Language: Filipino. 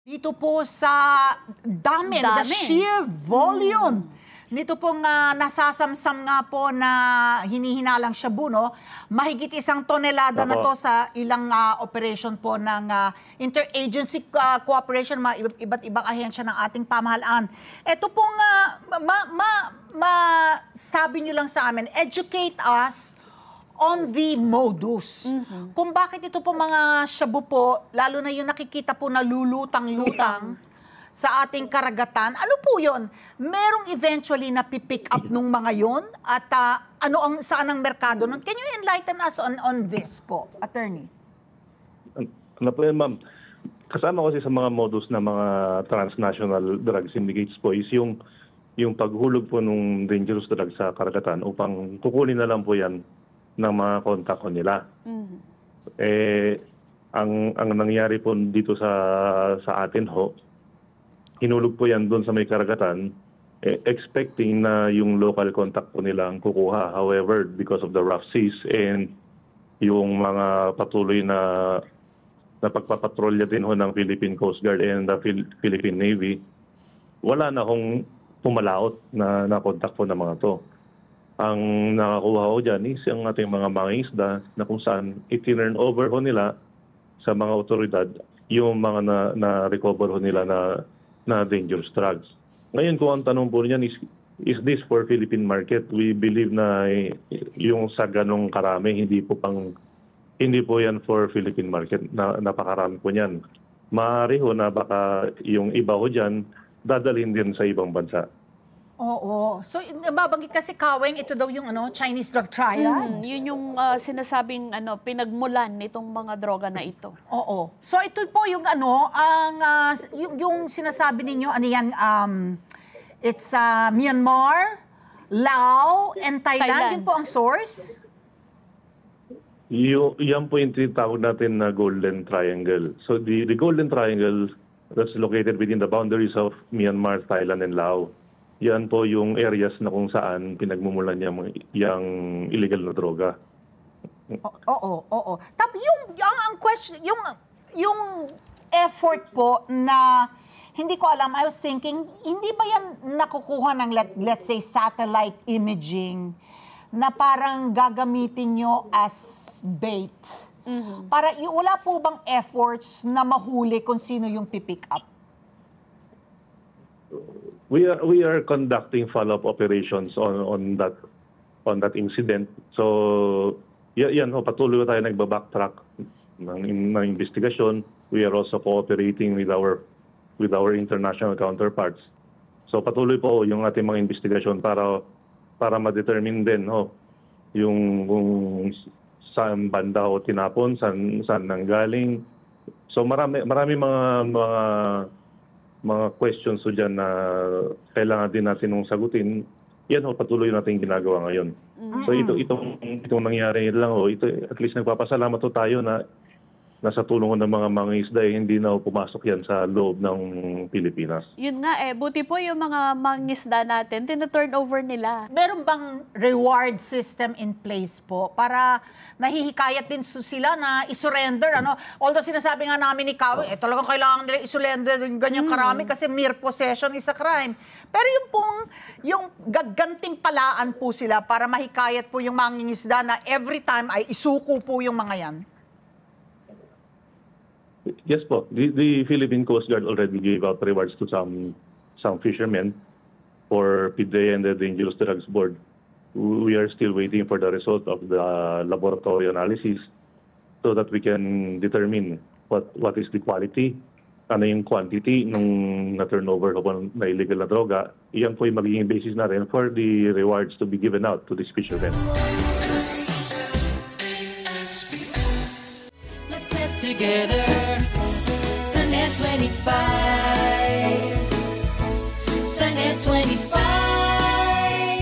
Dito po sa dami, the sheer volume. Nito pong nasasamsam nga po na hinihinalang shabu, no? Mahigit 1 tonelada na to sa ilang operation po ng interagency cooperation, mga iba't ibang ahensya ng ating pamahalaan. Ito pong sabi nyo lang sa amin, educate us on the modus. Kung bakit ito po mga shabu po, lalo na yung nakikita po na lulutang-lutang sa ating karagatan, ano po yun? Merong eventually na pipick up nung mga yun? At saan ang merkado nun? Can you enlighten us on this po, attorney? Ano po yan, ma'am? Kasama kasi sa mga modus na mga transnational drug syndicates po is yung paghulog po ng dangerous drugs sa karagatan upang kukunin na lang po yan ng mga kontak nila. Ang nangyari po dito sa atin ho, hinulog po yan doon sa may karagatan, expecting na yung local contact po nila ang kukuha. However, because of the rough seas and yung mga patuloy na pagpapatrolya din ho ng Philippine Coast Guard and the Philippine Navy, wala na hong pumalaot na contact po ng mga to. Ang nakakuha ko dyan is ang ating mga mangingisda na kung saan i-turn over ho nila sa mga otoridad yung mga na-recover ho nila na dangerous drugs. Ngayon kung ang tanong po niyan is this for Philippine market? We believe na yung sa ganong karami, hindi po yan for Philippine market. Napakarami po niyan. Maaari ho na baka yung iba ho dyan, dadalhin din sa ibang bansa. Oo. So, nababanggit kasi Kaweng, ito daw yung Chinese drug triad. Yun yung sinasabing pinagmulan nitong mga droga na ito. Oo. So, ito po yung yung sinasabi ninyo, it's Myanmar, Laos, and Thailand. Yun po ang source? Yan po yung tinatawag natin na Golden Triangle. So, the Golden Triangle that's located within the boundaries of Myanmar, Thailand, and Laos. Yan po yung areas na kung saan pinagmumulan yung illegal na droga. Oo. Tapos ang question, yung effort po na hindi ko alam, I was thinking, hindi ba yan nakukuha ng let's say satellite imaging na parang gagamitin nyo as bait? Para wala po bang efforts na mahuli kung sino yung pipick up? We are conducting follow-up operations on that incident. So, yan patuloy tayo nagba-backtrack ng investigasyon. We are also cooperating with our international counterparts. So, patuloy po yung ating mga investigasyon para ma-determine din yung kung saan banda o tinapon, saan nanggaling. So, marami mga questions so dyan na kailangan din natin nung sagutin. Yan patuloy natin ginagawa ngayon. So itong nangyari lang ito at least nagpapasalamat tayo na nasa tulong ng mga mangingisda hindi na pumasok yan sa loob ng Pilipinas. Yun nga buti po yung mga mangingisda natin, tina-turn over nila. Meron bang reward system in place po para nahihikayat din sila na isurrender? Although sinasabi nga namin ni Kaweng, talagang kailangan nila isurrender yung ganyang karami kasi mere possession is a crime. Pero yung gagantimpalaan po sila para mahikayat po yung mangingisda na every time ay isuko po yung mga yan. Yes po. The Philippine Coast Guard already gave out rewards to some fishermen for PDEA and the Dangerous Drugs Board. We are still waiting for the result of the laboratory analysis so that we can determine what is the quality, ano yung quantity nung na-turnover na illegal na droga. Iyan po yung magiging basis na rin for the rewards to be given out to these fishermen. Together, Sunnet 25, Sunnet 25.